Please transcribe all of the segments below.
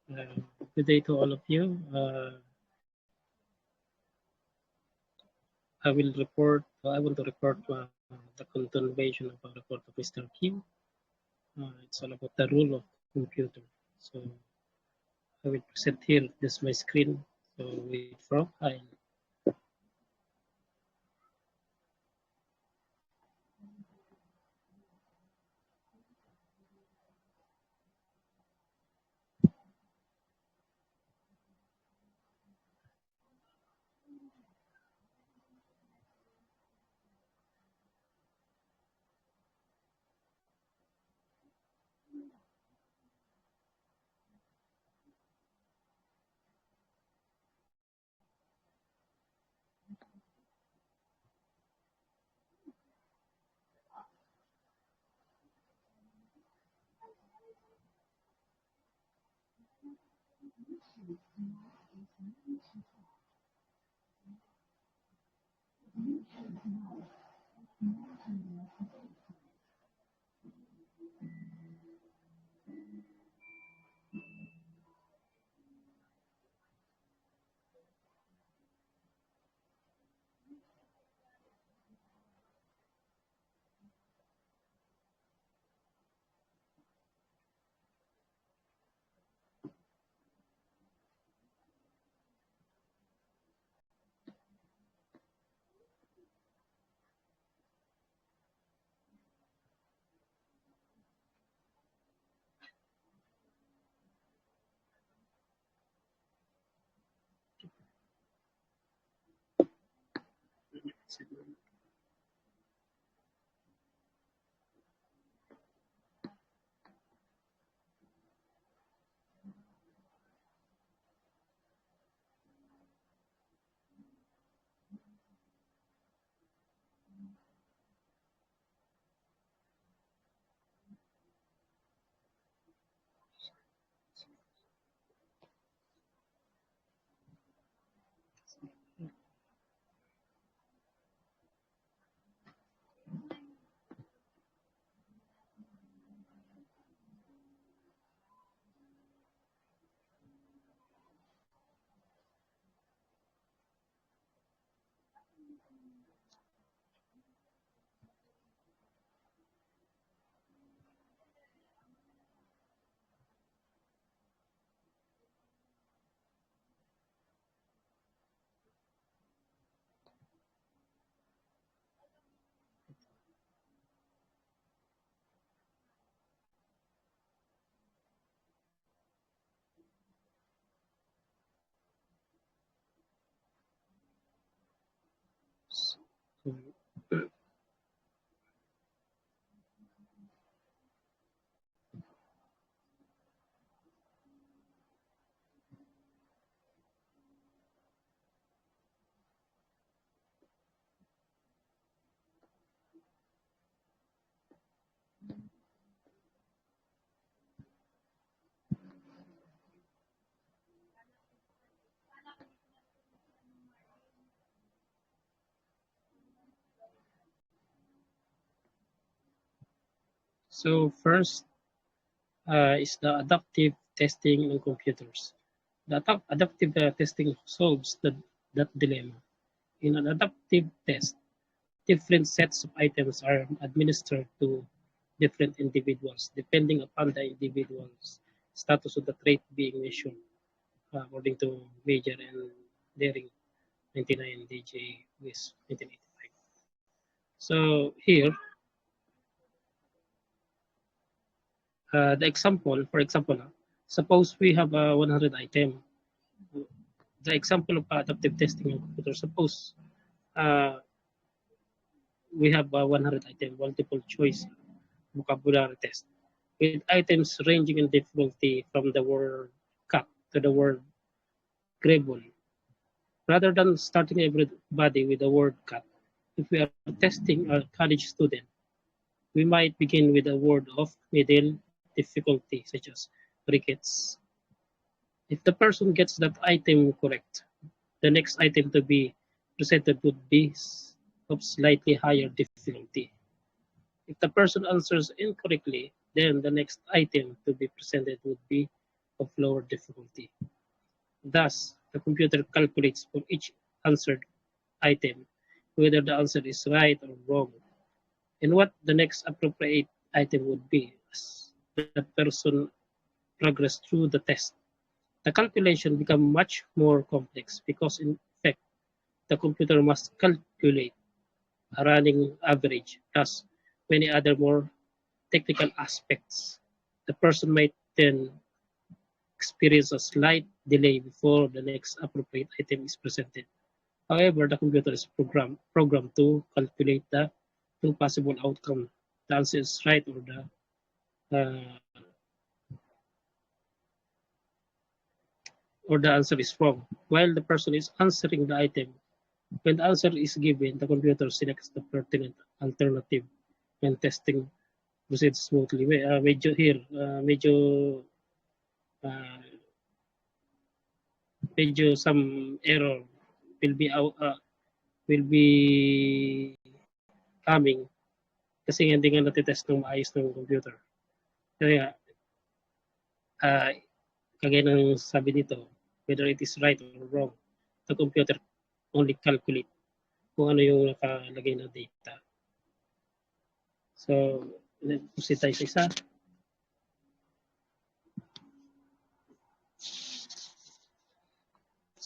Good day to all of you. I want to report the continuation of our report of Mr. Kim. It's all about the rule of computer. So I will present here this my screen. So wait for I so, so first is the adaptive testing in computers. The adaptive testing solves that dilemma. In an adaptive test, different sets of items are administered to different individuals depending upon the individual's status of the trait being measured, according to Major and Daring 99 DJ Wiz 1985. So here, the example, for example, suppose we have a 100 item. The example of adaptive testing in computer, suppose uh, we have a 100 item multiple choice vocabulary test with items ranging in difficulty from the word cat to the word grable. Rather than starting everybody with the word cat, if we are testing a college student, we might begin with a word of middle difficulty, such as crickets. If the person gets that item correct, the next item to be presented would be of slightly higher difficulty. If the person answers incorrectly, then the next item to be presented would be of lower difficulty. Thus, the computer calculates for each answered item whether the answer is right or wrong, and what the next appropriate item would be as the person progress through the test. The calculation become much more complex because in fact the computer must calculate a running average plus many other more technical aspects. The person might then experience a slight delay before the next appropriate item is presented. However, the computer is programmed to calculate the two possible outcomes. The answer is right uh, or the answer is wrong. While the person is answering the item, when the answer is given, the computer selects the pertinent alternative and testing proceeds smoothly. Medyo here, uh, medyo some error will be out, will be coming kasi hindi nga natitest ng maayos ng computer. Kaya uh, kagaya ng sabi dito, whether it is right or wrong, the computer only calculate kung ano yung nakalagay na data. So, proceed tayo sa isa.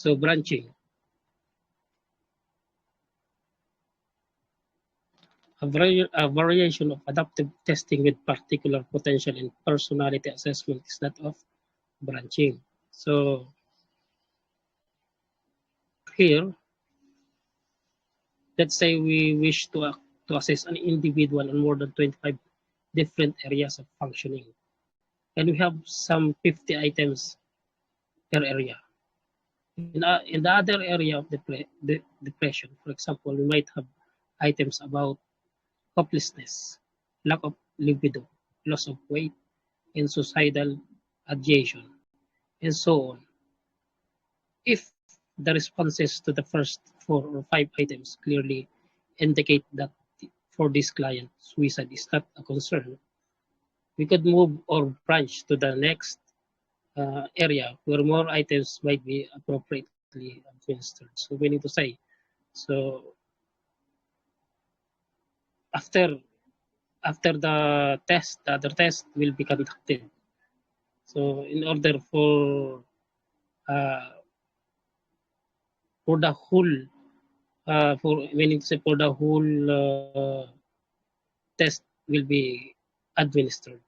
So, branching. A variation of adaptive testing with particular potential and personality assessment is that of branching. So, here, let's say we wish to assess an individual on more than 25 different areas of functioning. And we have some 50 items per area. In the other area of the depression, for example, we might have items about hopelessness, lack of libido, loss of weight, and suicidal ideation, and so on. If the responses to the first 4 or 5 items clearly indicate that for this client, suicide is not a concern, we could move or branch to the next area where more items might be appropriately administered. So we need to say, so after the test, the other test will be conducted. So in order for the whole for the whole test will be administered.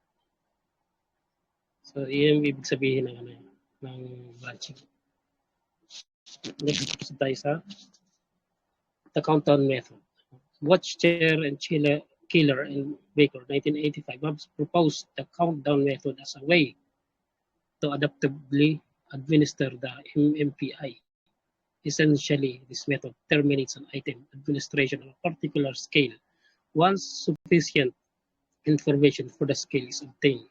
So yun yung ibig sabihin ng ng branching. Next tayo sa the countdown method. Watchchair and Killer and Baker 1985 have proposed the countdown method as a way to adaptively administer the MMPI. Essentially, this method terminates an item administration on a particular scale once sufficient information for the scale is obtained.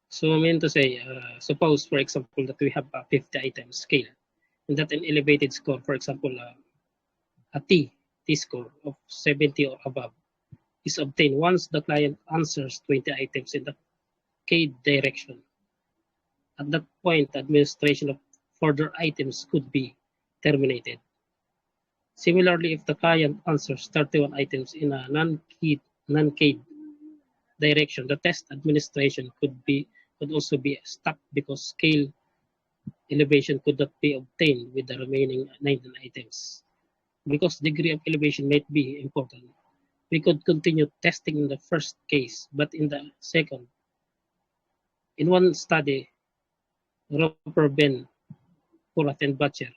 So I mean to say, suppose, for example, that we have a 50 item scale and that an elevated score, for example, a T score of 70 or above is obtained once the client answers 20 items in the K direction. At that point, administration of further items could be terminated. Similarly, if the client answers 31 items in a non-K direction, the test administration could also be stopped because scale elevation could not be obtained with the remaining 19 items. Because degree of elevation might be important, we could continue testing in the first case, but in the second, in one study, Roper, Ben, Porat, and Butcher,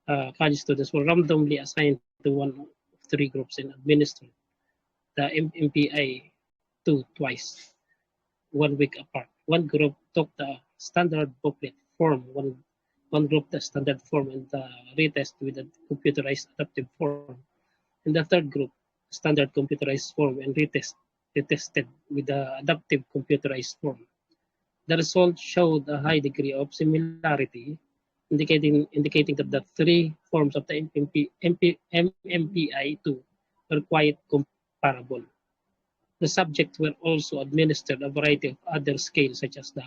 college students were randomly assigned to one of 3 groups and administered the MPI 2 twice, 1 week apart. One group took the standard booklet form, one group the standard form and the retest with the computerized adaptive form. And the third group, standard computerized form and retested with the adaptive computerized form. The results showed a high degree of similarity, indicating that the 3 forms of the MMPI2 are quite comparable. The subject were also administered a variety of other scales such as the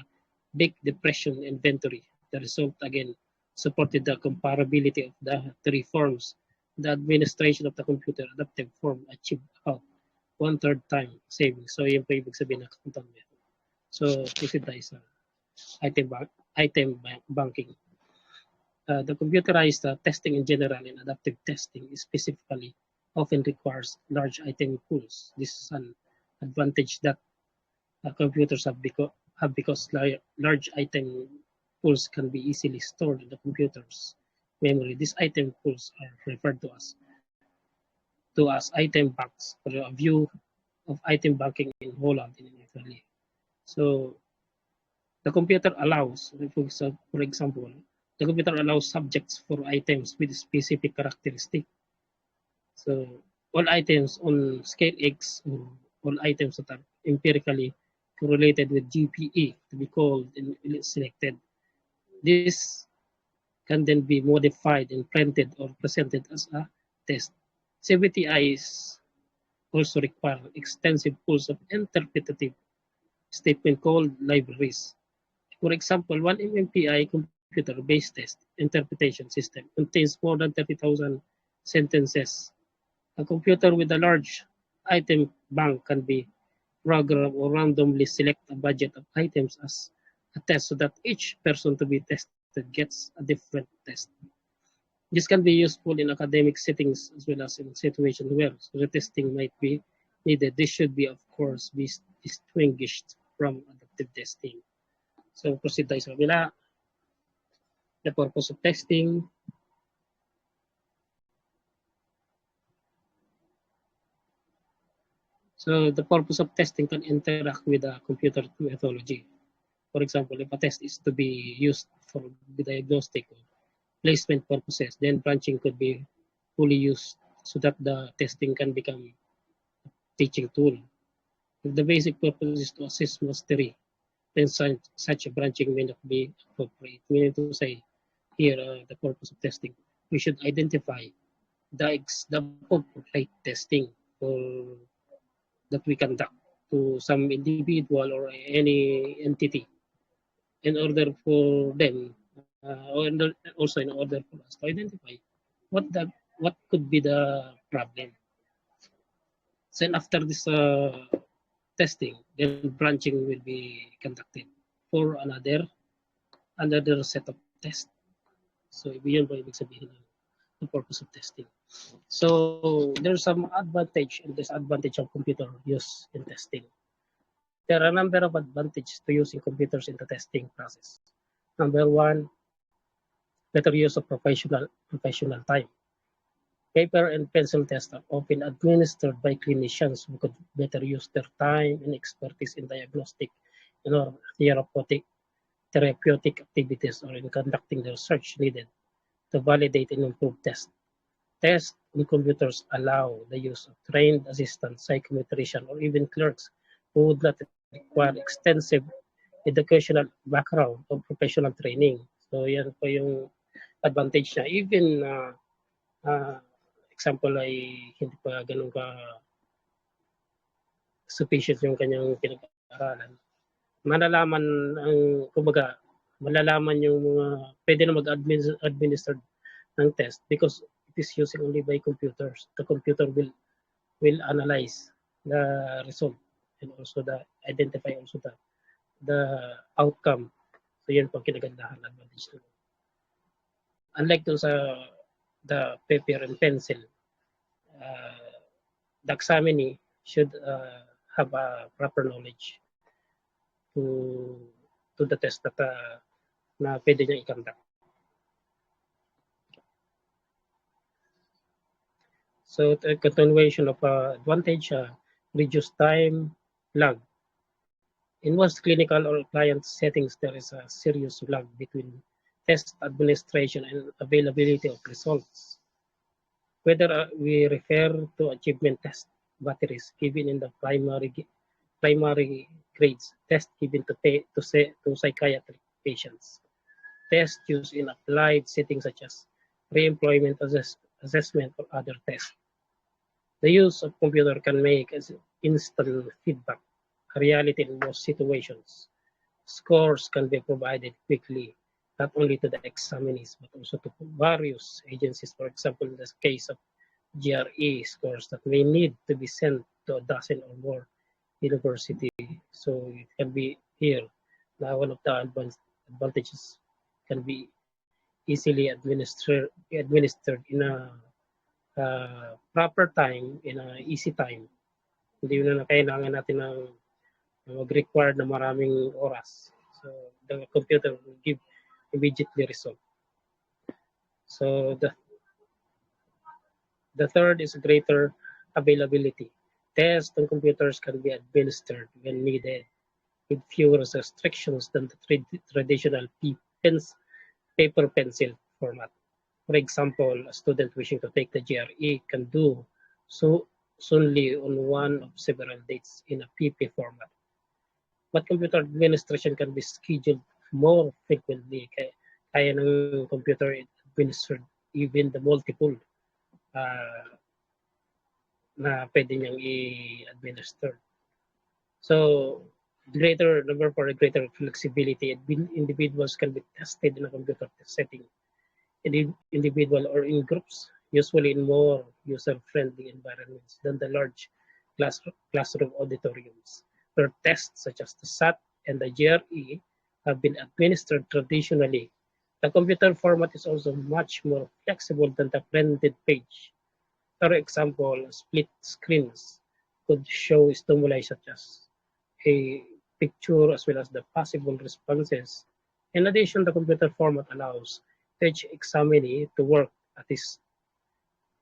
Big Depression inventory. The result again supported the comparability of the three forms. The administration of the computer adaptive form achieved about one-third time savings. So yun po ibig sabihin ng compound method. So proceed tayo sa item banking. The computerized testing in general and adaptive testing specifically often requires large item pools. This is an advantage that computers have because large item pools can be easily stored in the computer's memory. These item pools are referred to as item banks, or a view of item banking in Holland and in Italy. So the computer allows, for example, the computer allows subjects for items with specific characteristic. So all items on scale X or all items that are empirically correlated with GPE to be called and selected. This can then be modified and printed or presented as a test. CBTIs also require extensive pools of interpretative statement called libraries. For example, one MMPI computer-based test interpretation system contains more than 30,000 sentences. A computer with a large item bank can be programmed or randomly select a budget of items as a test so that each person to be tested gets a different test. This can be useful in academic settings as well as in situations where retesting might be needed. This should be, of course, be distinguished from adaptive testing. So proceed tayo sa kabila. The purpose of testing. So the purpose of testing can interact with the computer methodology. For example, if a test is to be used for the diagnostic or placement purposes, then branching could be fully used so that the testing can become a teaching tool. If the basic purpose is to assess mastery, then such a branching may not be appropriate. Meaning to say, here, the purpose of testing, we should identify the appropriate testing for that we conduct to some individual or any entity in order for them, or also in order for us to identify what could be the problem. So after this testing, then branching will be conducted for another set of tests. So yun po ibig sabihin ng the purpose of testing. So there's some advantage and disadvantage of computer use in testing. There are a number of advantages to using computers in the testing process. Number one, better use of professional time. Paper and pencil tests are often administered by clinicians who could better use their time and expertise in diagnostic and therapeutic activities or in conducting the research needed to validate and improve tests. Tests on computers allow the use of trained assistants, psychometricians, or even clerks who would not require extensive educational background or professional training. So yan po yung advantage niya. Even example ay hindi pa ganun ka sufficient yung kanyang pinag-aaralan. Malalaman yung mga pwede na mag-administer ng test because it is using only by computers. The computer will analyze the result and also identify also the outcome. So yan po kinagandahan advantage nito. Unlike dun sa the paper and pencil, the examinee should have a proper knowledge to the test that na pwede niyang i-conduct. So the continuation of advantage, reduce time lag. In most clinical or client settings, there is a serious lag between test administration and availability of results. Whether we refer to achievement test batteries given in the primary grades, test given to psychiatric patients, test used in applied settings such as re-employment assessment or other tests. The use of computer can make instant feedback, a reality in most situations. Scores can be provided quickly, not only to the examinees, but also to various agencies. For example, in the case of GRE scores that may need to be sent to a dozen or more university. So it can be here. Now, one of the advantages can be easily administered in a proper time, in a easy time. Hindi na kailangan natin ng mag-require na maraming oras. So the computer will give immediately result. So the third is greater availability. Tests on computers can be administered when needed with fewer restrictions than the traditional paper pencil format. For example, a student wishing to take the GRE can do so solely on one of several dates in a PP format. But computer administration can be scheduled more frequently. Kaya ng computer administered even the multiple uh, na pwede niyang i-administer. So, greater number for a greater flexibility. Individuals can be tested in a computer setting, individual or in groups, usually in more user-friendly environments than the large classroom auditoriums, where tests such as the SAT and the GRE have been administered traditionally. The computer format is also much more flexible than the printed page. For example, split screens could show stimuli such as a picture as well as the possible responses. In addition, the computer format allows each examinee to work at his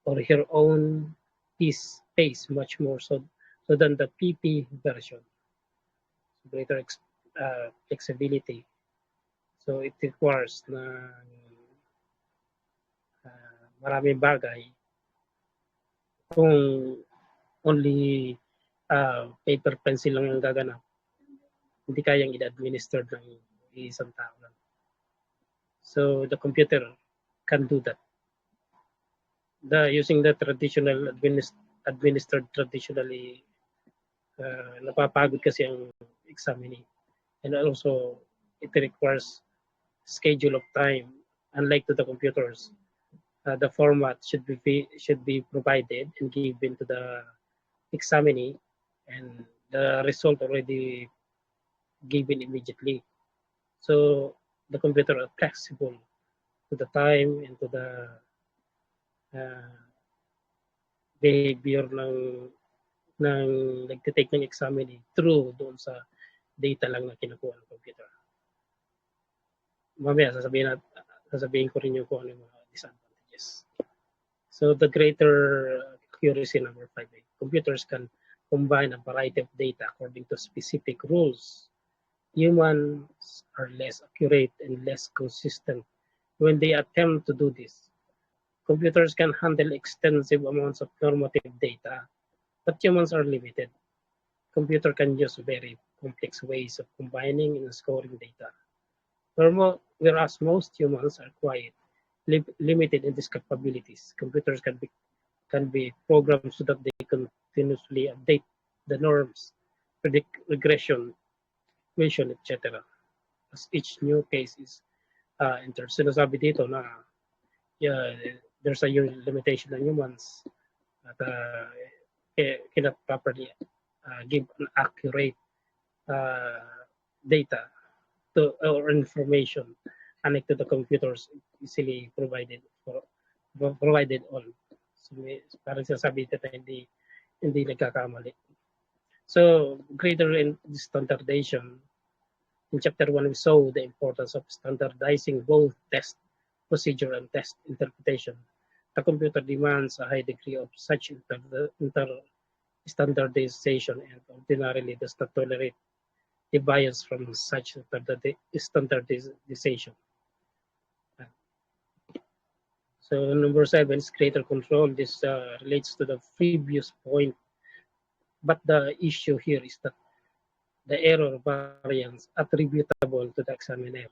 or her own pace much more so than the PP version. Greater flexibility. So it requires na maraming bagay kung only paper pencil lang ang gaganap, hindi kayang i-administer ng isang tao lang. So the computer can do that. Using the traditional administered traditionally, napapagod kasi ang examinee. And also, it requires schedule of time. Unlike to the computers, the format should be provided and given to the examinee, and the result already given immediately. So the computer are flexible to the time and to the behavior ng nagtitake ng examinee through doon sa data lang na kinukuha ng computer. Mamaya sasabihin ko rin yung kung ano yung mga disadvantages. So the greater accuracy, number 5, computers can combine a variety of data according to specific rules. Humans are less accurate and less consistent when they attempt to do this. Computers can handle extensive amounts of normative data, but humans are limited. Computer can use very complex ways of combining and scoring data. Whereas most humans are quite limited in these capabilities, computers can be programmed so that they continuously update the norms, predict regression, equation, etc. As each new case is entered. Sinasabi dito na there's a limitation ng humans that cannot properly give an accurate data or information connected to the computers easily provided on. So parang sinasabi dito hindi nagkakamali. So greater in standardization. In chapter 1, we saw the importance of standardizing both test procedure and test interpretation. The computer demands a high degree of such standardization and ordinarily does not tolerate the bias from such standardization. So number 7 is greater control. This relates to the previous point, but the issue here is that the error variance attributable to the examiner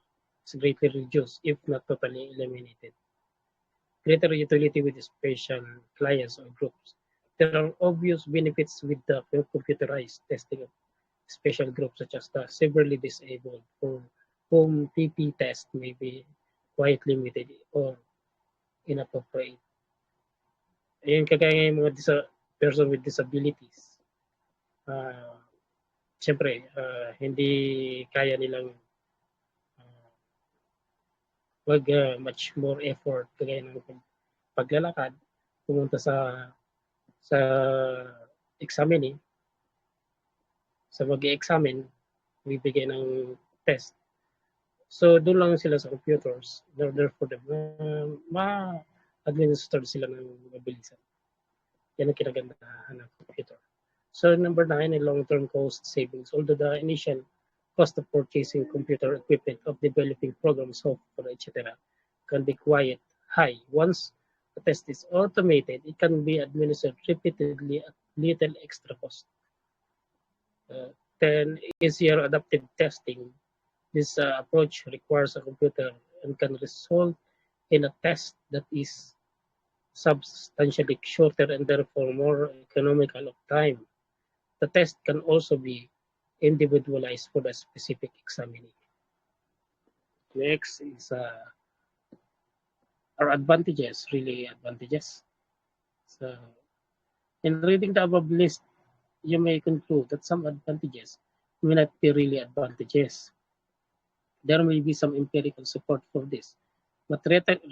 is greatly reduced, if not totally eliminated. Greater utility with special clients or groups. There are obvious benefits with the computerized testing of special groups such as the severely disabled for whom PP test may be quite limited or inappropriate. Ayun, kagaya yung mga person with disabilities. Uh, Siyempre, hindi kaya nilang much more effort kagaya ng paglalakad, pumunta sa examining, sa mag-examine, bibigay ng test. So, doon lang sila sa computers in order for them ma-administer sila ng mabilisan. Yan ang kinagandahan ng computer. So, number 9, a long-term cost savings. Although the initial cost of purchasing computer equipment, of developing programs, software, etc., can be quite high. Once the test is automated, it can be administered repeatedly at little extra cost. Then, easier adaptive testing. This approach requires a computer and can result in a test that is substantially shorter and therefore more economical of time. The test can also be individualized for the specific examinee. Next is our advantages, really advantages. So, in reading the above list, you may conclude that some advantages may not be really advantages. There may be some empirical support for this, but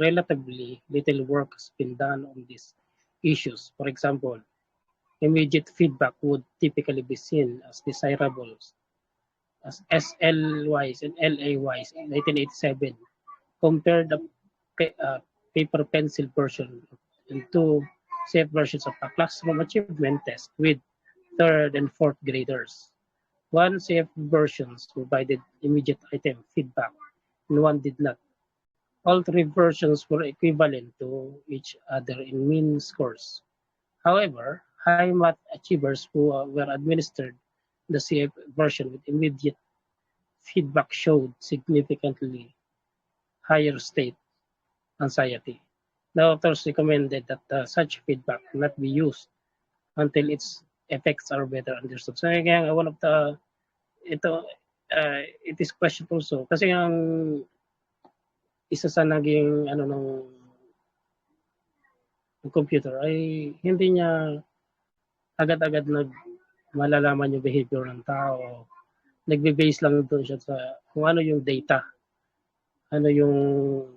relatively little work has been done on these issues. For example, immediate feedback would typically be seen as desirable as SL-wise and LA-wise in 1987. Compare the paper pencil version and two safe versions of a classroom achievement test with third and fourth graders. One safe versions provided immediate item feedback and one did not. All three versions were equivalent to each other in mean scores. However, high math achievers who were administered the CF version with immediate feedback showed significantly higher state anxiety. The authors recommended that such feedback not be used until its effects are better understood. So, kaya one of the, it is question also. Kasi ang isa sa naging, ng computer ay hindi niya agad-agad malalaman yung behavior ng tao. Nagbe-base lang doon siya sa kung ano yung data. Ano yung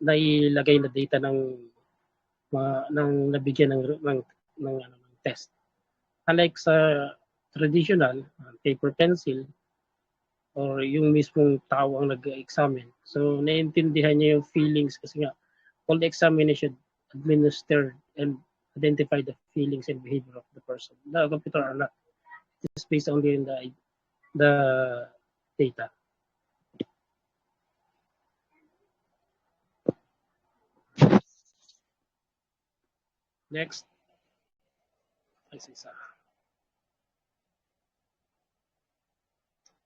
nailagay na data ng nabigyan ng test. Unlike sa traditional paper pencil or yung mismong tao ang nag-examine. So naiintindihan niya yung feelings kasi nga all the examination administered and identify the feelings and behavior of the person. The computer are not. It's based only in the data. Next.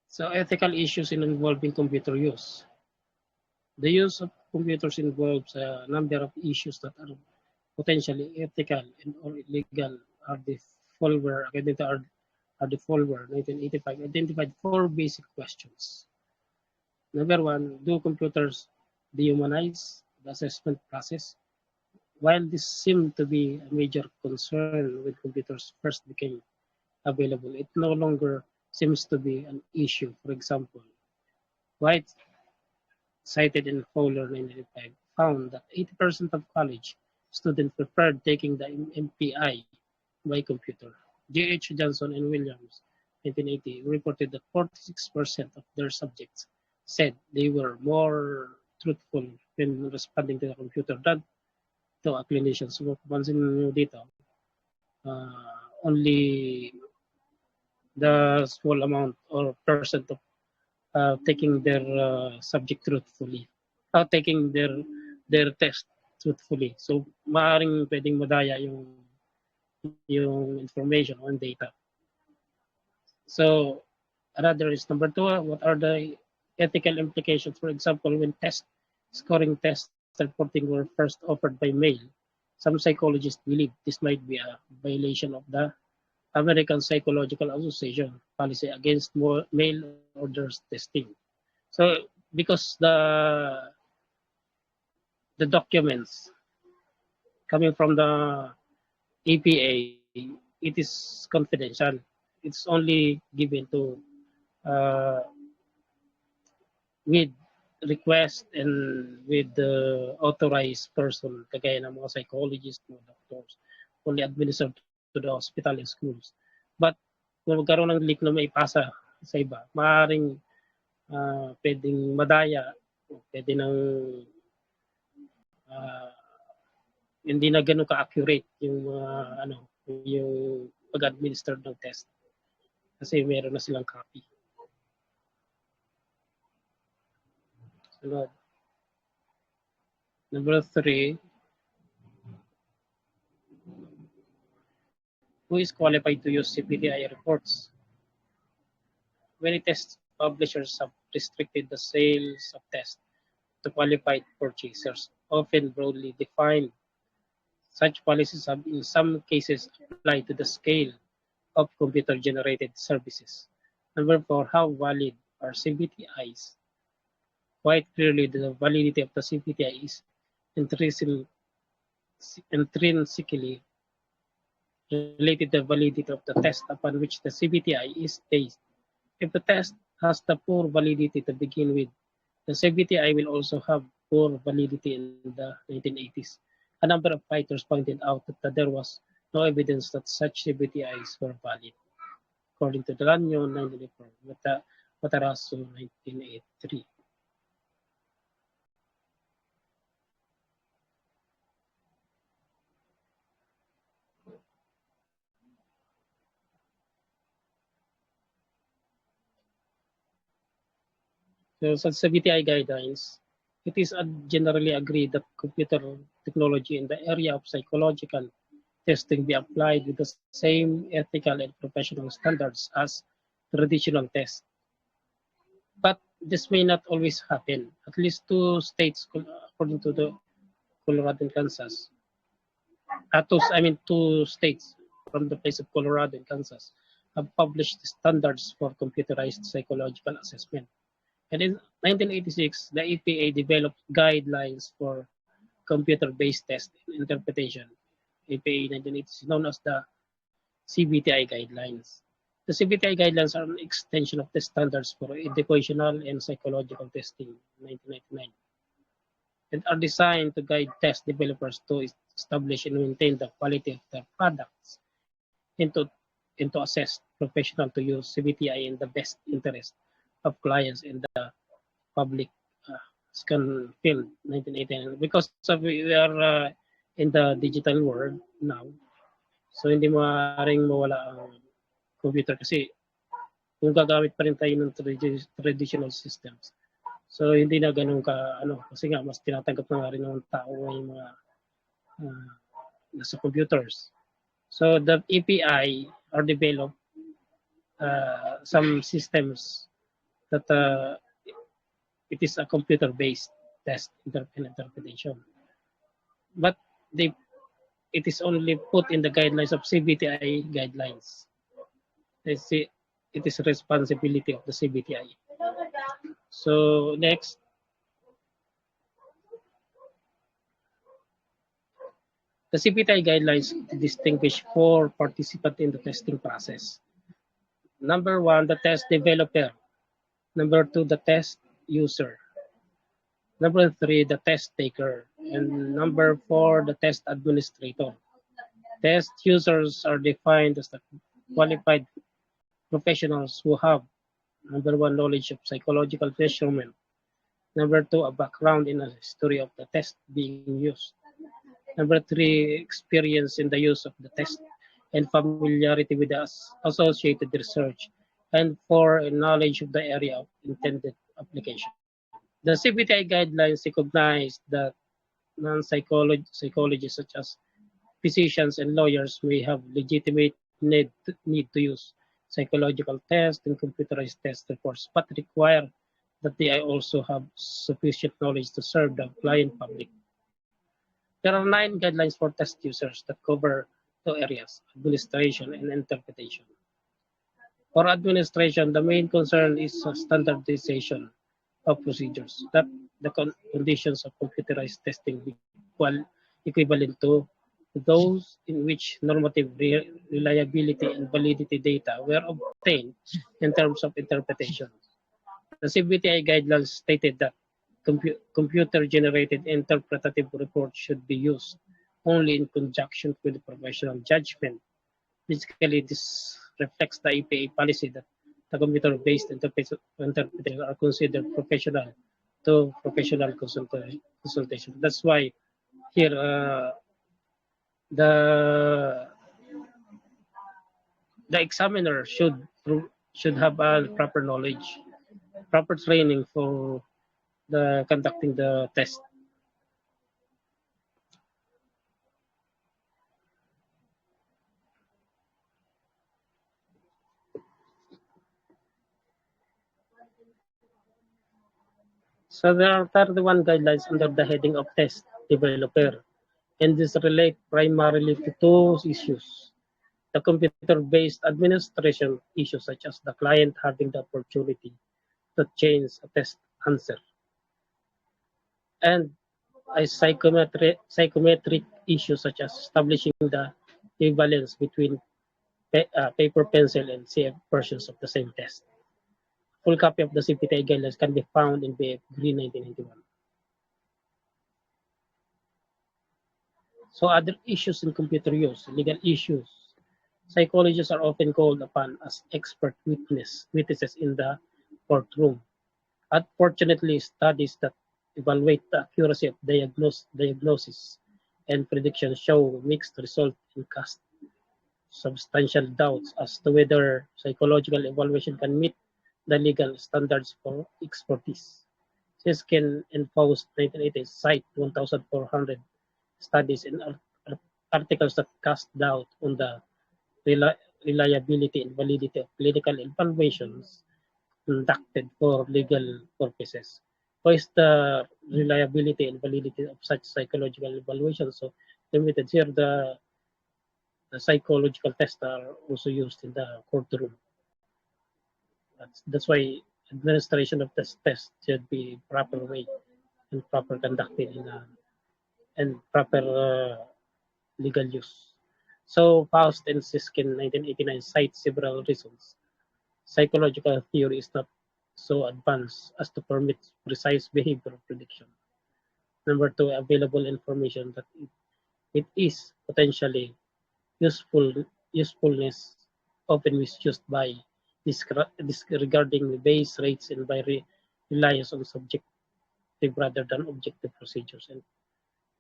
So ethical issues involving computer use. The use of computers involves a number of issues that are potentially ethical and or illegal. Are the Folwer 1985 identified 4 basic questions. Number 1, do computers dehumanize the assessment process? While this seemed to be a major concern when computers first became available, it no longer seems to be an issue. For example, White, cited in Fowler 1985, found that 80% of college students preferred taking the MPI by computer. J.H. Johnson and Williams, 1980, reported that 46% of their subjects said they were more truthful when responding to the computer than to a clinician. So, pansin nyo dito, only the small amount or percent of taking their subject truthfully, taking their test truthfully. So, maaaring pwedeng madaya yung information on data. So, another is number 2, what are the ethical implications? For example, when scoring test reporting were first offered by mail, Some psychologists believe this might be a violation of the American Psychological Association policy against mail orders testing. So because the documents coming from the EPA, it is confidential. It's only given to uh, with request and with the authorized person, kagaya ng mga psychologists, mga doctors, only administered to the hospital and schools. But kung magkaroon ng leak na maipasa sa iba, maaaring pwedeng madaya, pwede nang hindi na ganun ka-accurate yung yung pag-administer ng test kasi meron na silang copy. Sunod. Number 3, who is qualified to use CPTI reports? Many test publishers have restricted the sales of tests to qualified purchasers, often broadly defined. Such policies have in some cases applied to the scale of computer-generated services. Number 4, how valid are CPTIs? Quite clearly, the validity of the CPTI is intrinsically related to the validity of the test upon which the CPTI is based. If the test has the poor validity to begin with, the CPTI will also have poor validity in the 1980s. A number of writers pointed out that there was no evidence that such CPTIs were valid. According to Delanyo, 1984, Matarazzo, 1983. So sa CPTI guidelines, it is generally agreed that computer technology in the area of psychological testing be applied with the same ethical and professional standards as traditional tests. But this may not always happen. At least 2 states, according to the Colorado and Kansas, 2 states from the place of Colorado and Kansas have published standards for computerized psychological assessment. And in 1986, the EPA developed guidelines for computer-based test interpretation. EPA 1986 known as the CBTI guidelines. The CBTI guidelines are an extension of the standards for educational and psychological testing, 1999, and are designed to guide test developers to establish and maintain the quality of their products and to assess professional to use CBTI in the best interest of clients and the public scan field, 1989. Because we are in the digital world now, so hindi maaaring mawala ang computer kasi kung gagamit pa rin tayo ng traditional systems. So hindi na ganun ka kasi nga mas tinatanggap na nga rin ng tao yung mga nasa computers. So the EPI are developed some systems that it is a computer-based test interpretation. But it is only put in the guidelines of CBTI guidelines. It is responsibility of the CBTI. So next, the CBTI guidelines distinguish 4 participants in the testing process. Number 1, the test developer. Number 2, the test user. Number 3, the test taker. And number 4, the test administrator. Test users are defined as the qualified professionals who have, number 1, knowledge of psychological measurement. Number 2, a background in a history of the test being used. Number 3, experience in the use of the test and familiarity with the associated research. And 4, knowledge of the area of intended application. The CBTI guidelines recognize that non-psychologists such as physicians and lawyers may have legitimate need to use psychological tests and computerized test reports, but require that they also have sufficient knowledge to serve the client public. There are 9 guidelines for test users that cover 2 areas: administration and interpretation. For administration, the main concern is standardization of procedures, that the conditions of computerized testing be equivalent to those in which normative reliability and validity data were obtained in terms of interpretation. The CBTI guidelines stated that computer-generated interpretative reports should be used only in conjunction with professional judgment. Basically, this reflects the EPA policy that the computer-based interpreters are considered professional to professional consultation. That's why here the examiner should have a proper knowledge, proper training for the conducting the test. So there are 31 guidelines under the heading of test developer, and these relate primarily to 2 issues: the computer-based administration issues, such as the client having the opportunity to change a test answer, and a psychometric issue, such as establishing the equivalence between paper, pencil, and CF versions of the same test. Full copy of the CPTI guidelines can be found in BF Green 1991. So other issues in computer use, legal issues. Psychologists are often called upon as expert witnesses in the courtroom. Unfortunately, studies that evaluate the accuracy of diagnosis and prediction show mixed results and cast substantial doubts as to whether psychological evaluation can meet the legal standards for expertise. Siskin and Faust 1980 cite 1,400 studies and articles that cast doubt on the reliability and validity of clinical evaluations conducted for legal purposes. What is the reliability and validity of such psychological evaluations? So limited here, the psychological tests are also used in the courtroom. That's why administration of this test should be proper way and proper conducted in and proper legal use. So Faust and Siskin 1989 cite several reasons. Psychological theory is not so advanced as to permit precise behavioral prediction. Number 2, available information that it is potentially usefulness often misused by disregarding base rates and by reliance on subjective rather than objective procedures. And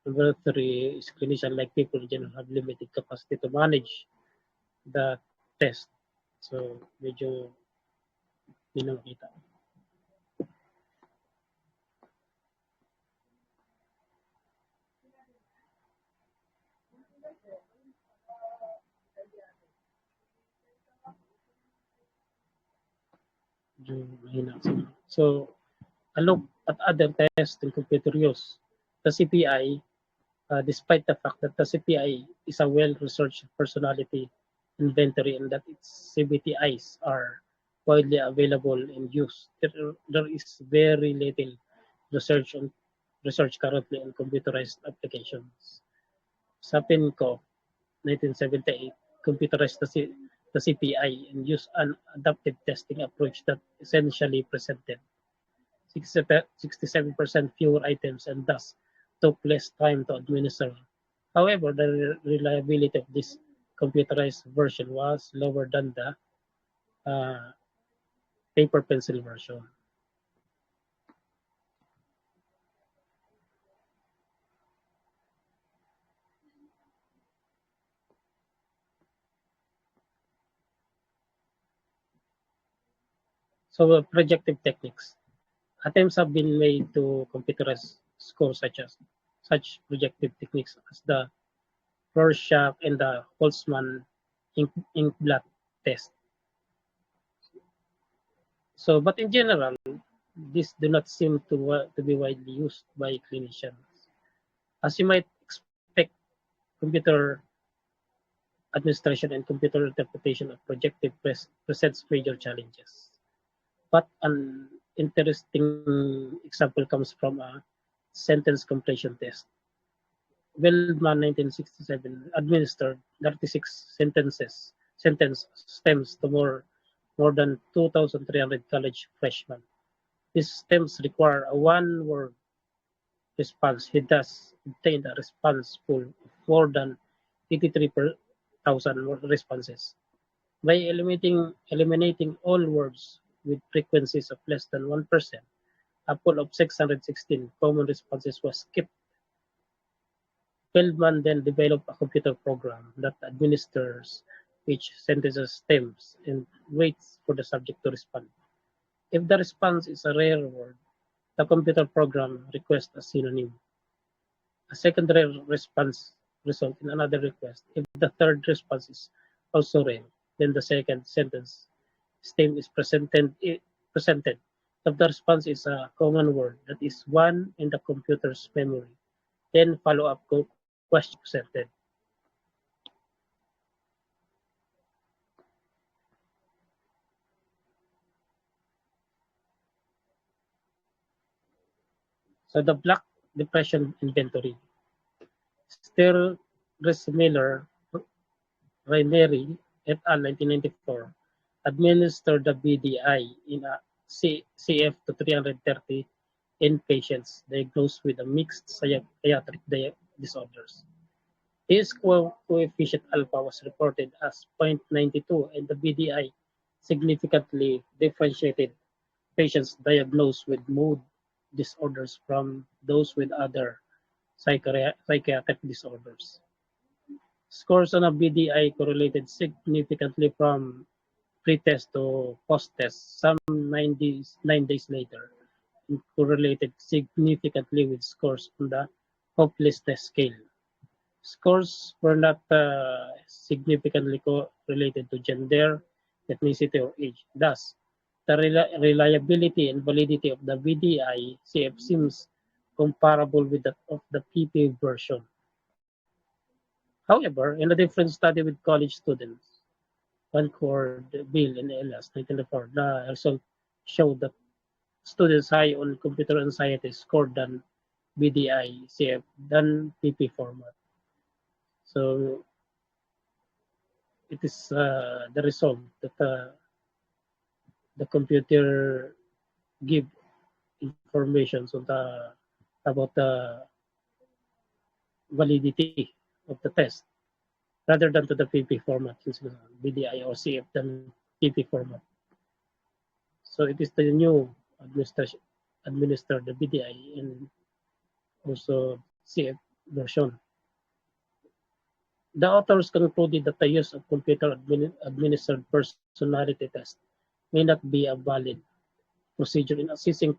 number 3 is clinician like people in general have limited capacity to manage the test. So medyo yun ang kita. So a look at other tests in computer use. The CPI, despite the fact that the CPI is a well-researched personality inventory and that its CBTIs are widely available and used, there is very little research currently on computerized applications. Sa PINCO, 1978, computerized the CPI and used an adaptive testing approach that essentially presented 67% fewer items and thus took less time to administer. However, the reliability of this computerized version was lower than the paper pencil version. So projective techniques. Attempts have been made to computerize scores such projective techniques as the Rorschach and the Holtzman inkblot test. So, but in general, these do not seem to be widely used by clinicians. As you might computer administration and computer interpretation of projective presents major challenges. But an interesting example comes from a sentence completion test. Wellman 1967 administered 36 sentence stems to more than 2,300 college freshmen. These stems require a one-word response. He thus obtained a response pool of more than 83,000 responses. By eliminating all words with frequencies of less than 1%, a pool of 616 common responses was skipped. Feldman then developed a computer program that administers each sentence's stems and waits for the subject to respond. If the response is a rare word, the computer program requests a synonym. A secondary response results in another request. If the third response is also rare, then the second sentence stem is presented. If the response is a common word that is one in the computer's memory, then follow-up question presented. So the Black Depression inventory. Still, Miller, Raineri et al. 1994 administered the BDI in a CF to 330 inpatients diagnosed with a mixed psychiatric disorders. His coefficient alpha was reported as 0.92 and the BDI significantly differentiated patients diagnosed with mood disorders from those with other psychiatric disorders. Scores on a BDI correlated significantly from pre-test to post-test some 9 days later, and correlated significantly with scores on the hopelessness scale. Scores were not significantly correlated to gender, ethnicity, or age. Thus, the reliability and validity of the BDI-CF seems comparable with that of the PP version. However, in a different study with college students, Concord, Bill, and Elias, 1994, the result showed that students high on computer anxiety scored than BDI-CF than PP format. So it is the result that the computer give information about the validity of the test rather than to the PP format, BDI or CF than PP format. So it is the new administer the BDI and also CF version. The authors concluded that the use of computer-administered personality test may not be a valid procedure in assessing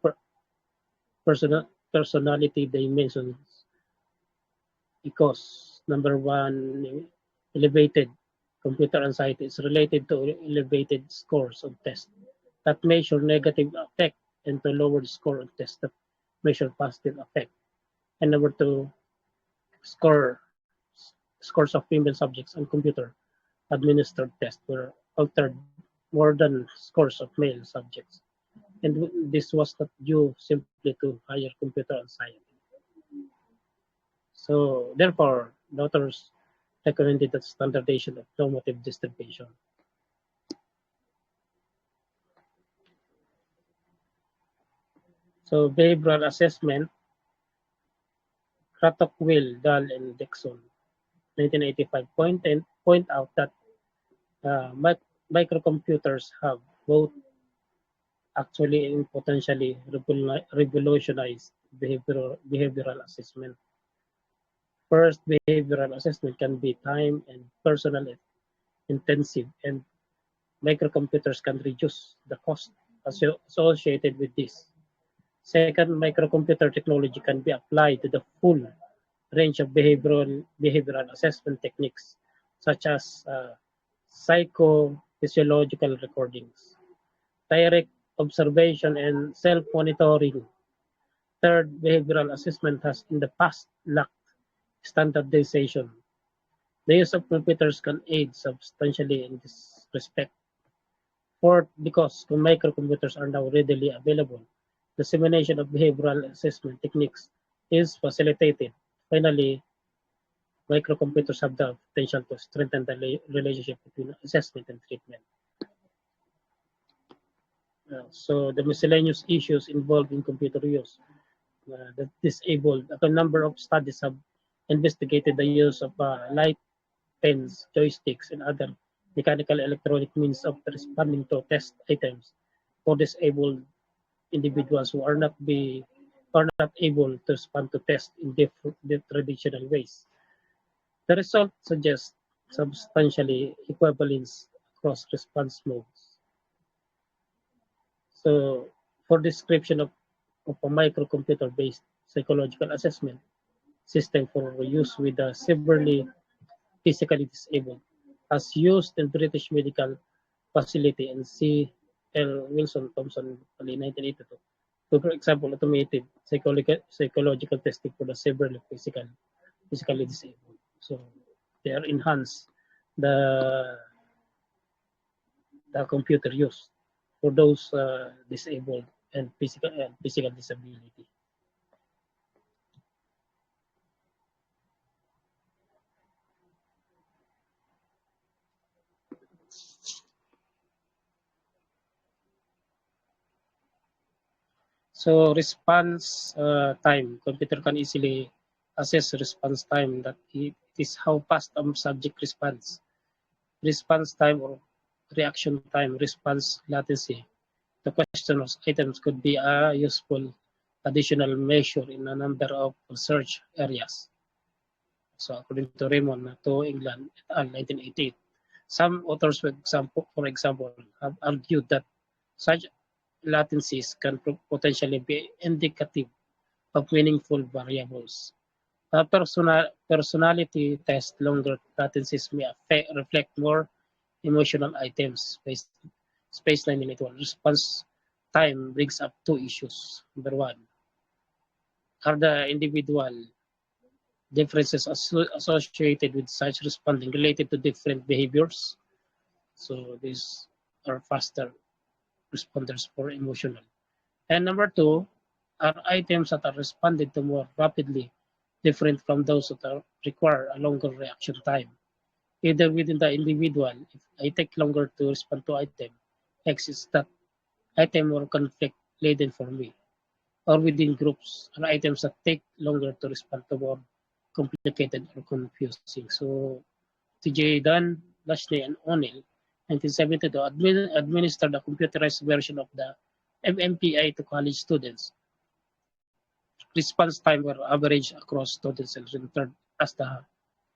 personality dimensions because, number one, elevated computer anxiety is related to elevated scores on tests that measure negative affect and to lowered score on tests that measure positive affect. And number two, scores of female subjects on computer administered tests were altered more than scores of male subjects. And this was not due simply to higher computer anxiety. So therefore, the authors recommended the standardization of normative distribution. So behavioral assessment, Crattock-Will, Dahl, and Dixon, 1985, point out that microcomputers have both actually and potentially revolutionized behavioral assessment. First, behavioral assessment can be time and personal intensive, and microcomputers can reduce the cost associated with this. Second, microcomputer technology can be applied to the full range of behavioral assessment techniques, such as psychophysiological recordings, direct observation, and self-monitoring. Third, behavioral assessment has in the past lacked standardization. The use of computers can aid substantially in this respect. Fourth, because microcomputers are now readily available, dissemination of behavioral assessment techniques is facilitated. Finally, microcomputers have the potential to strengthen the relationship between assessment and treatment. So the miscellaneous issues involved in computer use. The disabled. A number of studies have investigated the use of light pens, joysticks, and other mechanical electronic means of responding to test items for disabled individuals who are not able to respond to tests in the traditional ways. The result suggests substantially equivalence across response modes. So, for description of a microcomputer-based psychological assessment system for use with the severely physically disabled, as used in British Medical Facility and C. L. Wilson Thompson in 1982. So, for example, automated psychological testing for the severely physically disabled. So they are enhanced the the computer use for those disabled and physical disability. So response time, computer can easily assess response time. That it is how fast a subject responds. Response time or reaction time, response latency. The question of items could be a useful additional measure in a number of research areas. So according to Raymond to England et al. 1988, some authors, for example, have argued that such latencies can potentially be indicative of meaningful variables. Personality test longer latencies may reflect more emotional items. Space 1981 response time brings up two issues. Number one, are the individual differences associated with such responding related to different behaviors? So these are faster responders for emotional. And number two, are items that are responded to more rapidly different from those that require a longer reaction time? Either within the individual, if I take longer to respond to item X, is that item more conflict laden for me? Or within groups, are items that take longer to respond to more complicated or confusing? So TJ Dunn, Lashley, and O'Neill, 1972, administered a computerized version of the MMPI to college students. Response time were averaged across students and returned as the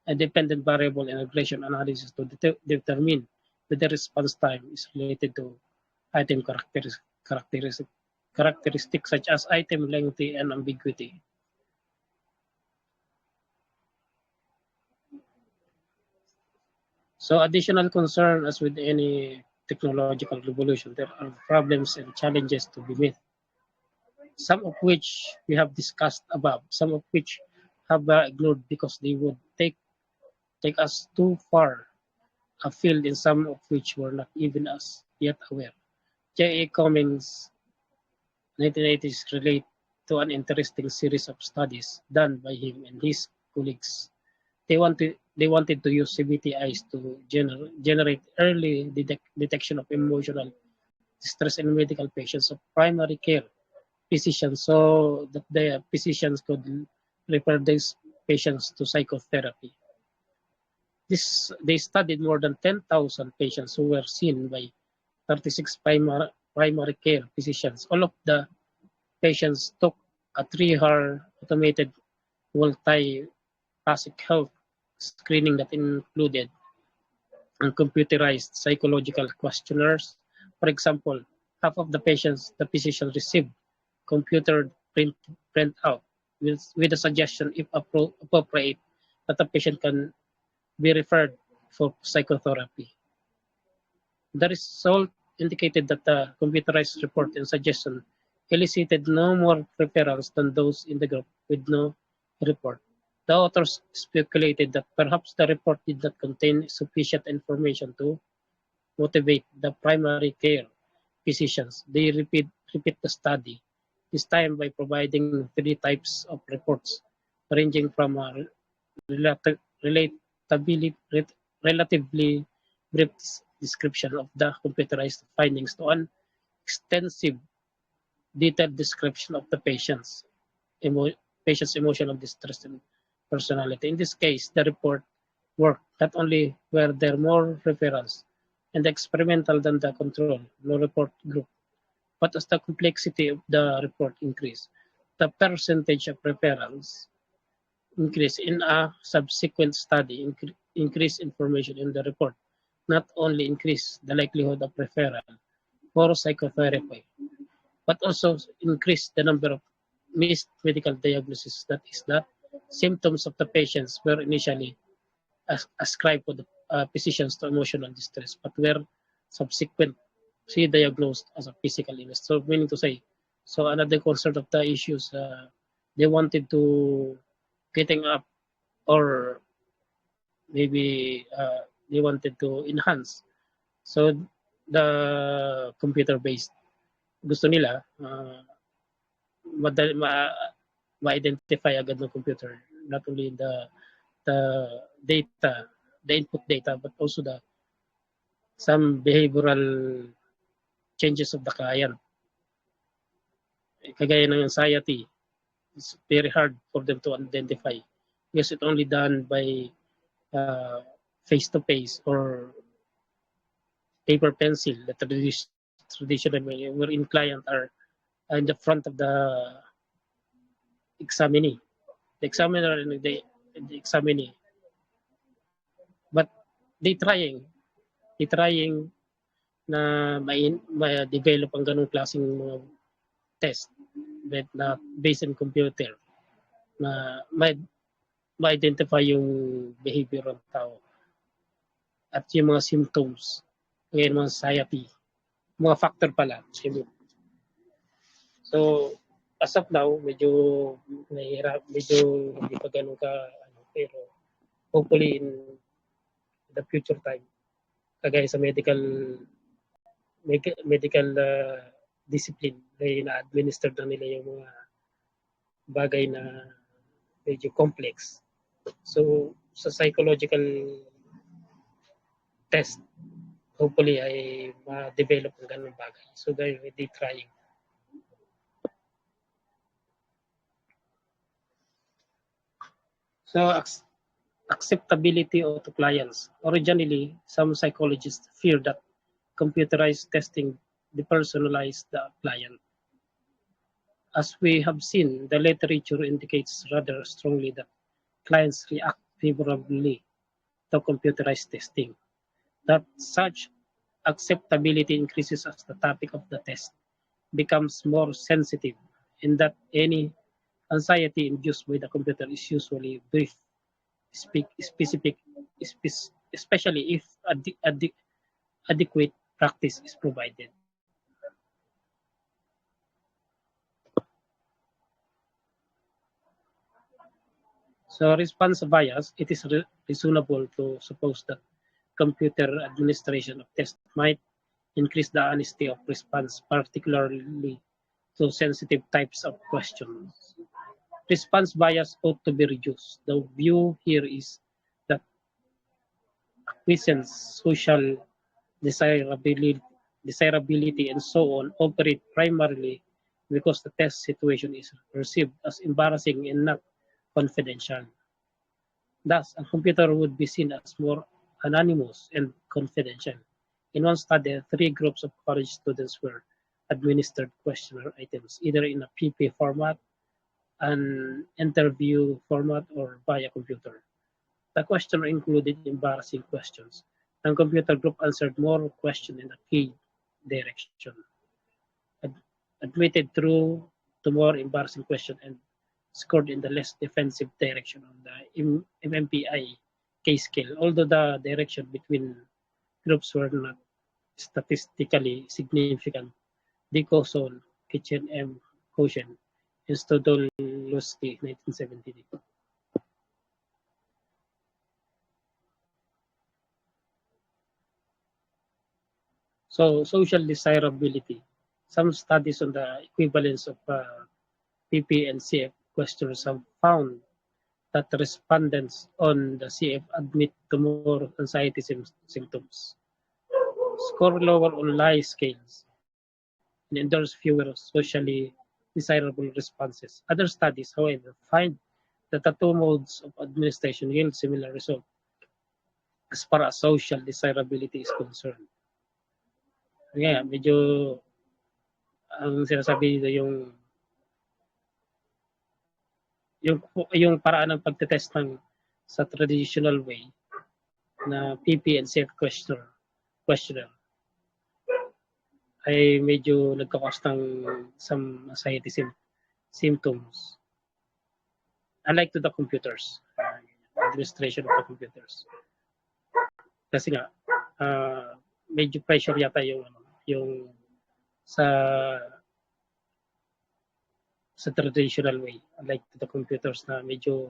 independent variable in regression analysis to determine whether response time is related to item characteristics such as item length and ambiguity. So additional concern, as with any technological revolution, there are problems and challenges to be met, some of which we have discussed above, some of which have ignored because they would take us too far afield, in some of which we're not even as yet aware. J. A. Cummings, 1980s, relate to an interesting series of studies done by him and his colleagues. They wanted to use CBTIs to generate early detection of emotional distress in medical patients of primary care physicians, so that the physicians could refer these patients to psychotherapy. They studied more than 10,000 patients who were seen by 36 primary care physicians. All of the patients took a 3-hour automated multi-basic health screening that included computerized psychological questionnaires. For example, half of the patients the physician received computer printout with a suggestion, if appropriate, that the patient can be referred for psychotherapy. The result indicated that the computerized report and suggestion elicited no more referrals than those in the group with no report. The authors speculated that perhaps the report did not contain sufficient information to motivate the primary care physicians. They repeat the study, this time by providing three types of reports, ranging from a relatively, relatively brief description of the computerized findings to an extensive, detailed description of the patient's emotional distress and personality. In this case, the report worked not only were there more referrals and experimental than the control, no report group, but as the complexity of the report increased, the percentage of referrals increased in a subsequent study, increased information in the report, not only increased the likelihood of referral for psychotherapy, but also increased the number of missed medical diagnoses. That is, that symptoms of the patients were initially ascribed to the physicians to emotional distress, but were subsequently diagnosed as a physical illness. So, meaning to say, so another concern of the issues, they wanted to getting up, or maybe they wanted to enhance. So the computer-based, gusto nila madali ma-identify agad ng computer not only the data, the input data, but also the some behavioral changes of the client. Kagaya ng anxiety, it's very hard for them to identify because it's only done by face-to-face or paper pencil, the traditional way, wherein client are in the front of the examinee, the examiner and the examinee. But they trying na ma-develop ang ganung klaseng mga test that na based on computer na ma-identify yung behavior ng tao at yung mga symptoms, ngayon mga anxiety, mga factor pala. So, as of now, medyo nahihirap, medyo hindi pa ganun ka, pero hopefully in the future time, kagaya sa medical discipline, ay na-administer na nila yung mga bagay na medyo complex. So, sa psychological test, hopefully ay ma-develop ang ganung bagay. So, they're really trying. So, acceptability to clients. Originally, some psychologists feared that computerized testing depersonalized the client. As we have seen, the literature indicates rather strongly that clients react favorably to computerized testing. That such acceptability increases as the topic of the test becomes more sensitive, in that any anxiety induced by the computer is usually brief, specific, especially if adequate practice is provided. So response bias, it is reasonable to suppose that computer administration of tests might increase the honesty of response, particularly to sensitive types of questions. Response bias ought to be reduced. The view here is that acquiescence, social desirability, and so on operate primarily because the test situation is perceived as embarrassing and not confidential. Thus, a computer would be seen as more anonymous and confidential. In one study, 3 groups of college students were administered questionnaire items, either in a PP format, an interview format, or via computer. The questionnaire included embarrassing questions. The computer group answered more questions in a key direction, admitted through to more embarrassing questions, and scored in the less defensive direction on the MMPI case scale, although the direction between groups were not statistically significant. Dickerson, Kitchen M. Koshen, and Stodolowski, 1970. So social desirability. Some studies on the equivalence of PP and CF questionnaires have found that respondents on the CF admit to more anxiety symptoms, score lower on lie scales, and endorse fewer socially desirable responses. Other studies, however, find that the two modes of administration yield similar results as far as social desirability is concerned. Kaya medyo ang sinasabi dito yung yung paraan ng pagte-test ng sa traditional way na PP and CF questionnaire ay medyo nagka-cause ng some anxiety symptoms. Unlike to the computers, administration of the computers. Kasi nga, medyo pressure yata yung sa traditional way, unlike to the computers na medyo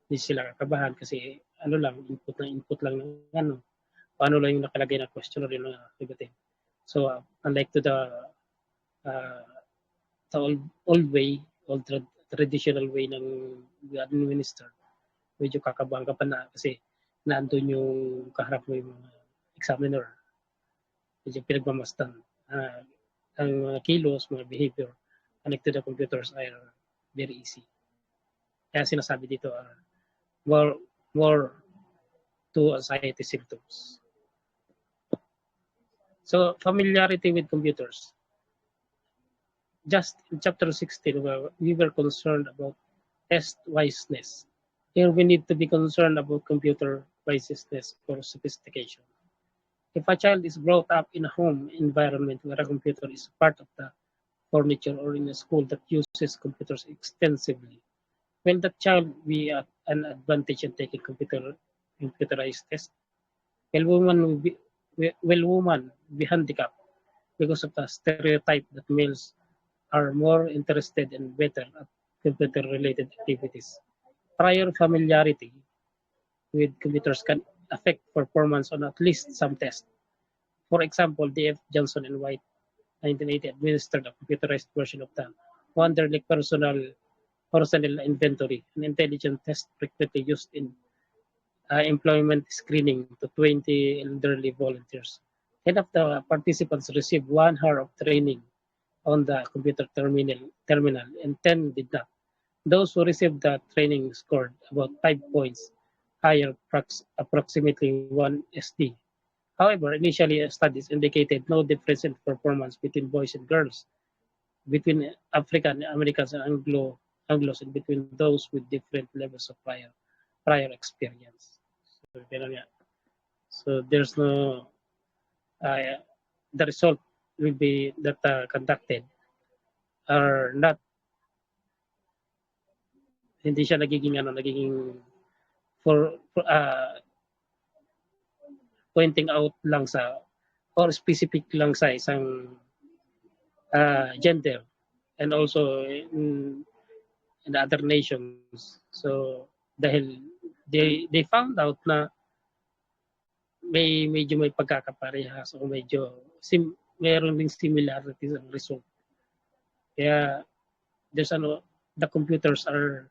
hindi sila kakabahan kasi ano lang, input lang ng ano, paano lang yung nakalagay na questionnaire yung nasagutin. So, unlike to the old way, traditional way ng administer, medyo kakabahan ka pa na kasi naandun yung kaharap mo yung mga examiner. Medyo pinagmamasdan. Ang mga kilos, mga behavior, connected to the computers are very easy. Kaya sinasabi dito more to anxiety symptoms. So familiarity with computers. Just in chapter 16, we were concerned about test wiseness. Here we need to be concerned about computer wiseness for sophistication. If a child is brought up in a home environment where a computer is part of the furniture or in a school that uses computers extensively, will that child be at an advantage in taking computerized tests? Will woman be handicapped because of the stereotype that males are more interested and better at computer-related activities? Prior familiarity with computers can affect performance on at least some tests. For example, D.F. Johnson and White 1980 administered a computerized version of the Wonderlic personnel inventory, an intelligent test frequently used in employment screening to 20 elderly volunteers. 10 of the participants received 1 hour of training on the computer terminal and 10 did not. Those who received the training scored about 5 points higher, approximately 1 SD. However, initially studies indicated no difference in performance between boys and girls, between African Americans and Anglos, and between those with different levels of prior experience. So there's no the result will be that conducted are not, hindi siya nagiging for pointing out lang sa or specific lang sa isang gender and also in the other nations. So dahil they found out na medyo may pagkakaparehas o medyo mayroon ding similarities ang result. Kaya there's the computers are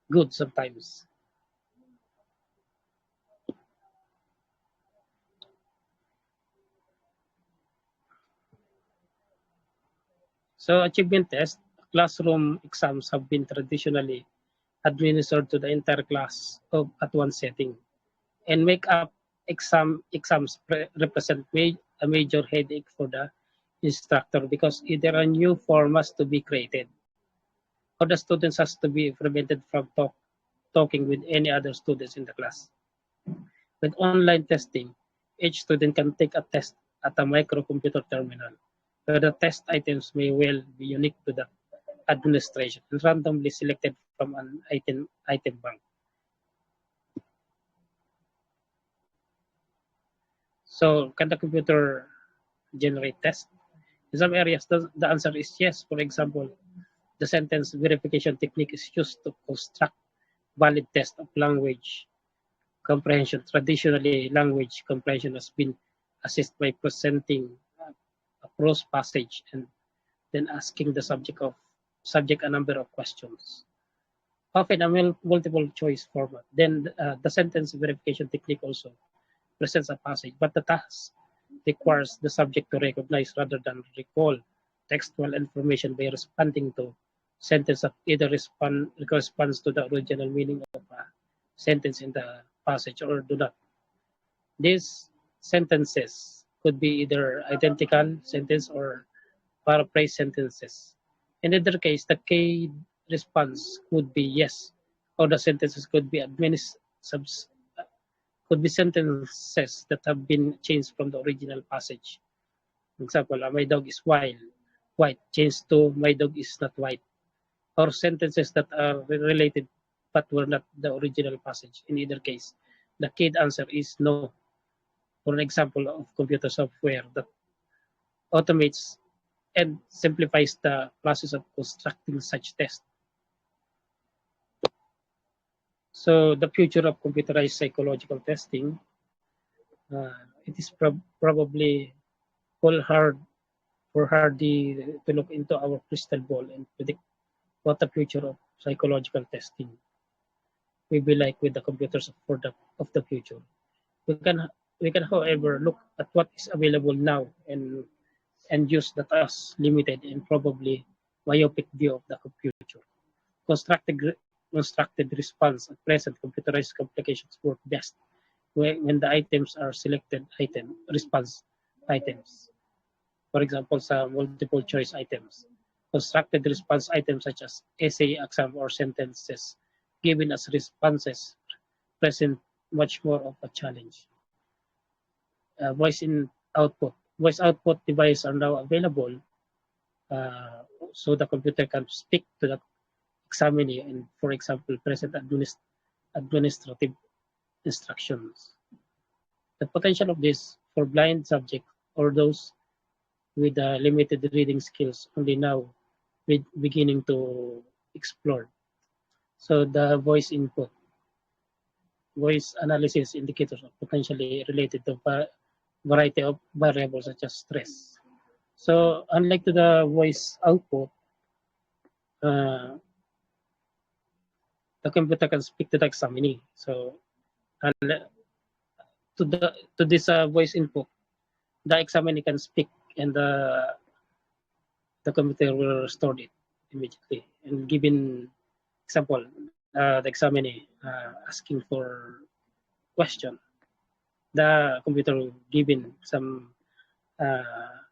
good sometimes. So achievement test, classroom exams have been traditionally administered to the entire class at one setting, and make up exams represent a major headache for the instructor because either a new form has to be created or the students has to be prevented from talking with any other students in the class. With online testing, each student can take a test at a microcomputer terminal, where the test items may well be unique to the administration and randomly selected from an item bank. So, can the computer generate tests? In some areas, the answer is yes. For example, the sentence verification technique is used to construct valid test of language comprehension. Traditionally, language comprehension has been assist by presenting a prose passage and then asking the subject a number of questions, often a multiple choice format. Then the sentence verification technique also presents a passage, but the task requires the subject to recognize rather than recall textual information by responding to sentence that either corresponds to the original meaning of a sentence in the passage or do not. These sentences could be either identical sentence or paraphrase sentences. In either case, the key response could be yes, or the sentences could be could be sentences that have been changed from the original passage. For example, my dog is white, changed to my dog is not white, or sentences that are related but were not the original passage. In either case, the key answer is no. For an example of computer software that automates and simplifies the process of constructing such tests. So the future of computerized psychological testing, it is probably all hardy to look into our crystal ball and predict what the future of psychological testing will be like with the computers of the future. We can we can, however, look at what is available now and use that as limited and probably myopic view of the future. Constructed constructed response at present computerized applications work best when the items are selected response items. For example, sa multiple choice items. Constructed response items such as essay, exam, or sentences given as responses present much more of a challenge. Voice in output. Voice output devices are now available uh, so the computer can speak to the examinee and, for example, present administrative instructions. The potential of this for blind subjects or those with limited reading skills only now beginning to explore. So the voice analysis indicators are potentially related to variety of variables such as stress. So unlike to the voice output, uh, the computer can speak to the examinee. So to this voice input, the examinee can speak and the computer will restore it immediately. And given example, the examinee asking for question, the computer will given some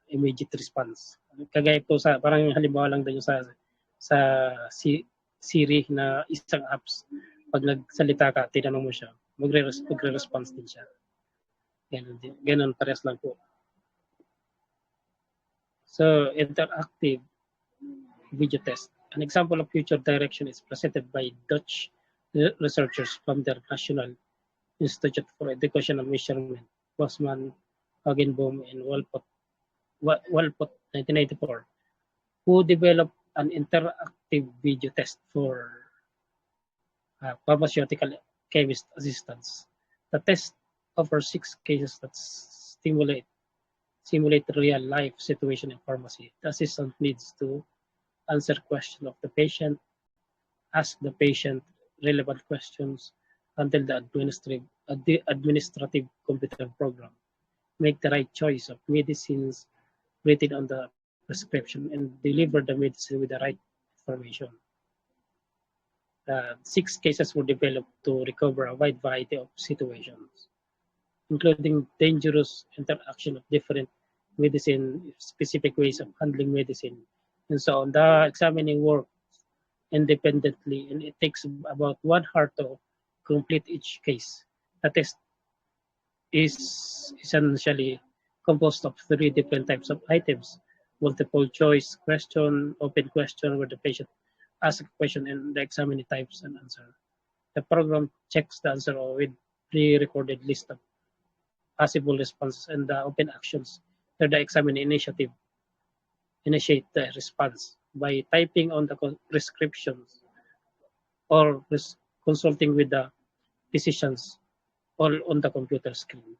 immediate response. Kagaya po sa parang halimbawa lang din sa Siri na isang apps. Pag nagsalita ka, tinanong mo siya, magre-response din siya. Ganun parehas lang po. So interactive video test. An example of future direction is presented by Dutch researchers from the National Institute for Educational Measurement, Bosman, Hagenboom, and Walpott 1994, who developed an interactive video test for pharmaceutical chemist assistants. The test offers 6 cases that simulate real-life situation in pharmacy. The assistant needs to answer questions of the patient, ask the patient relevant questions, handle the administrative computer program, make the right choice of medicines written on the prescription, and deliver the medicine with the right information. 6 cases were developed to recover a wide variety of situations, including dangerous interaction of different medicine, specific ways of handling medicine, and so on. The examining works independently, and it takes about 1 hour to complete each case. The test is essentially composed of 3 different types of items: multiple choice question, open question, where the patient asks a question and the examiner types an answer. The program checks the answer with pre-recorded list of possible responses and the open actions where the examiner initiate the response by typing on the prescriptions or consulting with the physicians all on the computer screen.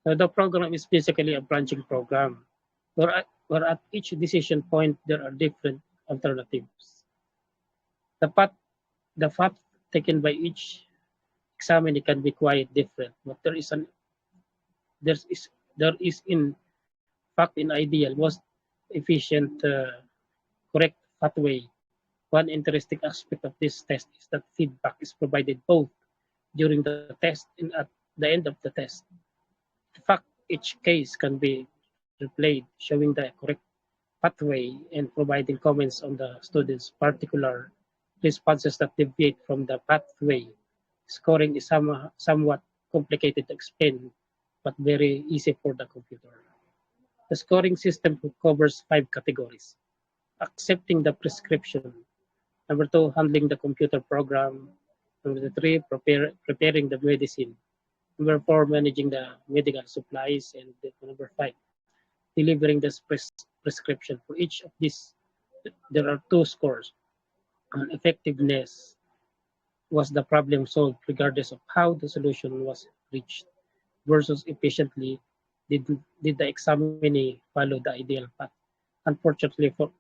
The program is basically a branching program where at each decision point there are different alternatives. The path, the path taken by each examinee can be quite different, but there is there is in fact an ideal, most efficient, correct pathway. One interesting aspect of this test is that feedback is provided both during the test and at the end of the test. In fact, each case can be replayed, showing the correct pathway and providing comments on the student's particular responses that deviate from the pathway. Scoring is somewhat complicated to explain, but very easy for the computer. The scoring system covers 5 categories: accepting the prescription, number 2, handling the computer program, number 3, preparing the medicine, number 4, managing the medical supplies, and number 5, delivering the prescription. For each of these, there are 2 scores. On effectiveness, was the problem solved regardless of how the solution was reached, versus efficiently, did, did the examinee follow the ideal path. Unfortunately, for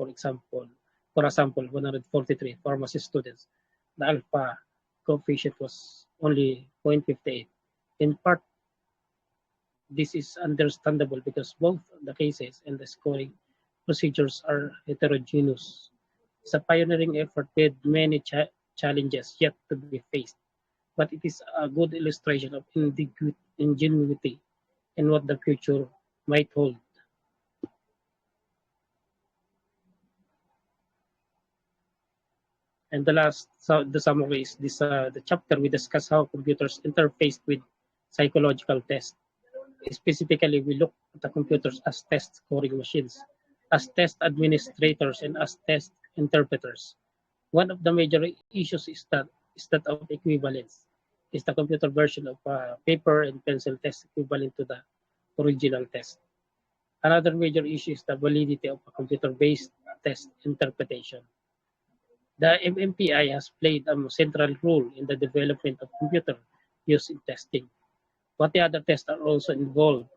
example, 143 pharmacy students, the alpha coefficient was only 0.58. In part, this is understandable because both the cases and the scoring procedures are heterogeneous. It's a pioneering effort with many challenges yet to be faced, but it is a good illustration of ingenuity and what the future might hold. And the summary is this: the chapter we discuss how computers interface with psychological tests. Specifically, we look at the computers as test scoring machines, as test administrators, and as test interpreters. One of the major issues is that of equivalence. Is the computer version of a paper and pencil test equivalent to the original test? Another major issue is the validity of a computer-based test interpretation. The MMPI has played a central role in the development of computer use in testing, but the other tests are also involved.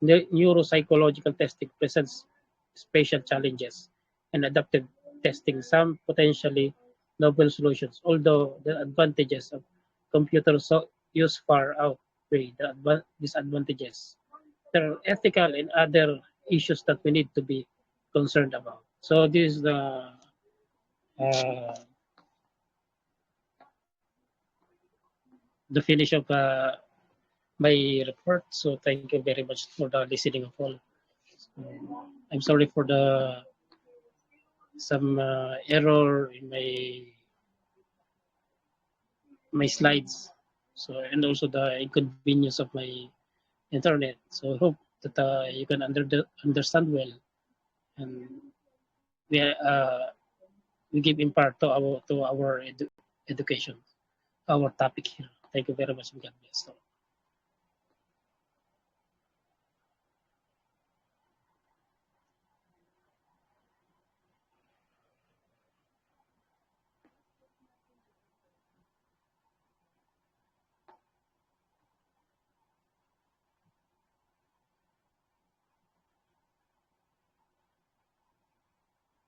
The neuropsychological testing presents special challenges, and adaptive testing some potentially novel solutions, although the advantages of computer use far outweigh the disadvantages. There are ethical and other issues that we need to be concerned about. So this is uh, the finish of my report. So thank you very much for the listening of all. I'm sorry for the some error in my slides. So and also the inconvenience of my internet. So I hope that you can understand well, and we give impact to our education, our topic here. Thank you very much, and God bless.